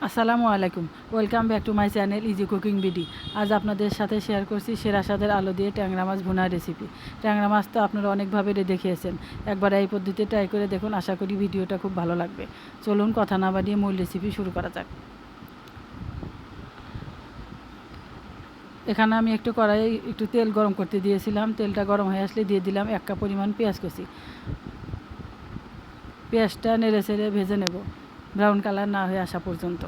আসসালামু আলাইকুম, welcome back to my channel easy cooking BD. আজ আপনাদের সাথে শেয়ার করছি সেরা স্বাদের আলু দিয়ে ট্যাংরা মাছ ভুনার রেসিপি। ট্যাংরা মাছ তো আপনারা অনেকভাবে দেখিয়েছেন, একবার এই পদ্ধতিতে ট্রাই করে দেখুন। আশা করি ভিডিওটা খুব ভালো লাগবে। চলুন কথা না বাড়িয়ে মূল রেসিপি শুরু করা যাক। এখানে আমি একটু কড়াই একটু তেল গরম করতে দিয়েছিলাম। তেলটা গরম হয়ে আসলে দিয়ে দিলাম 1 কাপ পরিমাণ পেঁয়াজ কুচি। পেঁয়াজটা নেড়ে চেড়ে ভেজে নেব ব্রাউন কালার না হয়ে আসা পর্যন্ত।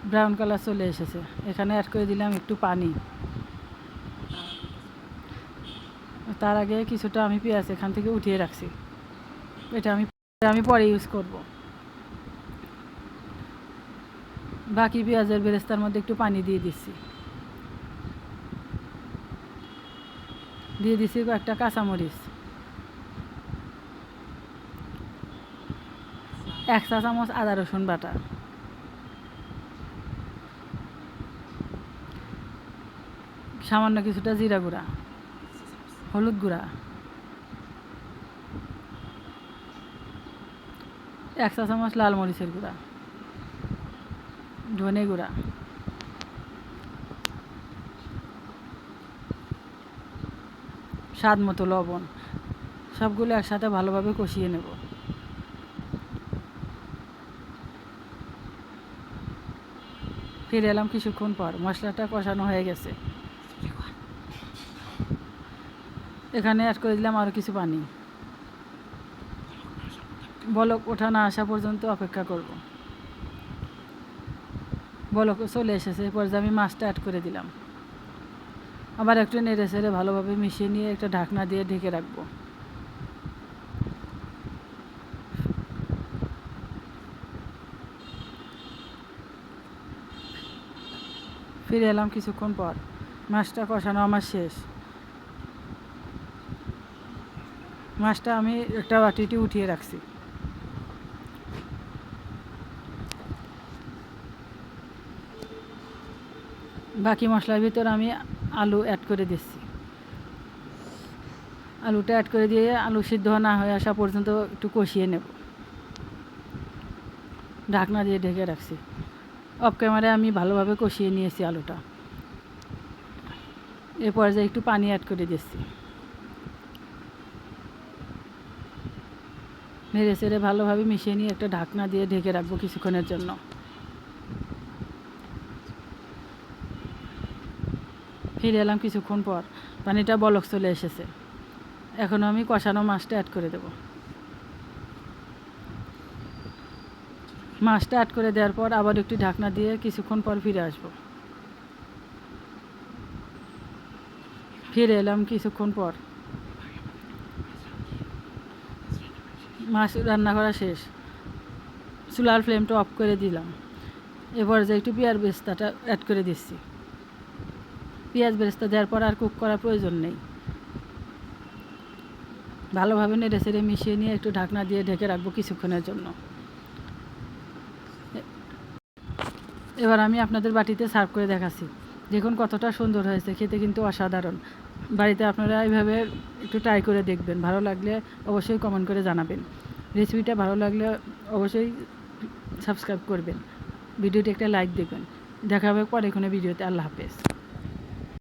ব্রাউন কালার চলে এসেছে, এখানে অ্যাড করে দিলাম একটু পানি। তার আগে কিছুটা আমি পেঁয়াজ এখান থেকে উঠিয়ে রাখছি, এটা আমি পরে ইউজ করব। বাকি পেঁয়াজের বেরেস্তার মধ্যে একটু পানি দিয়ে দিচ্ছি, কয়েকটা কাঁচামরিচ, 1 চা চামচ আদা রসুন বাটা, সামান্য কিছুটা জিরা গুঁড়া, হলুদ গুঁড়া, 1 চা চামচ লাল মরিচের গুঁড়া, ধনে গুঁড়া, স্বাদ মতো লবণ। সবগুলো একসাথে ভালোভাবে কষিয়ে নেব। ফিরে এলাম কিছুক্ষণ পর, মশলাটা কষানো হয়ে গেছে। এখানে অ্যাড করে দিলাম আরও কিছু পানি। বলক ওঠা না আসা পর্যন্ত অপেক্ষা করব। বলক চলে এসেছে, এরপর আমি মাছটা অ্যাড করে দিলাম। আবার একটু নেড়ে চেড়ে ভালোভাবে মিশিয়ে নিয়ে একটা ঢাকনা দিয়ে ঢেকে রাখবো। ফিরে এলাম কিছুক্ষণ পর, মাছটা কষানো আমার শেষ। মাছটা আমি একটা বাটিতে উঠিয়ে রাখছি। বাকি মশলার ভিতর আমি আলু অ্যাড করে দিচ্ছি। আলুটা অ্যাড করে দিয়ে আলু সিদ্ধ না হয়ে আসা পর্যন্ত একটু কষিয়ে নেব। ঢাকনা দিয়ে ঢেকে রাখছি। অফ ক্যামেরায় আমি ভালোভাবে কষিয়ে নিয়েছি আলুটা। এ পর্যায়ে একটু পানি অ্যাড করে দিচ্ছি। নেড়ে চেড়ে ভালোভাবে মিশিয়ে নিয়ে একটা ঢাকনা দিয়ে ঢেকে রাখবো কিছুক্ষণের জন্য। ফিরে এলাম কিছুক্ষণ পর, পানিটা বলক চলে এসেছে। এখন আমি কষানো মাছটা অ্যাড করে দেব। মাছটা অ্যাড করে দেওয়ার পর আবার একটু ঢাকনা দিয়ে কিছুক্ষণ পর ফিরে আসব। ফিরে এলাম কিছুক্ষণ পর, মাছ রান্না করা শেষ। চুলার ফ্লেমটা অফ করে দিলাম। এবার যে একটু পেঁয়াজ বেরেস্তাটা অ্যাড করে দিচ্ছি। পেঁয়াজ বেরেস্তা দেওয়ার পর আর কুক করার প্রয়োজন নেই। ভালোভাবে নেড়ে চেড়ে মিশিয়ে নিয়ে একটু ঢাকনা দিয়ে ঢেকে রাখবো কিছুক্ষণের জন্য। এবার আমি আপনাদের বাটিতে সার্ভ করে দেখাচ্ছি। দেখুন কতটা সুন্দর হয়েছে, খেতে কিন্তু অসাধারণ। বাড়িতে আপনারা এইভাবে একটু ট্রাই করে দেখবেন, ভালো লাগলে অবশ্যই কমেন্ট করে জানাবেন। রেসিপিটা ভালো লাগলে অবশ্যই সাবস্ক্রাইব করবেন, ভিডিওটি একটা লাইক দেবেন। দেখা হবে পরে কোনো ভিডিওতে। আল্লাহ হাফেজ।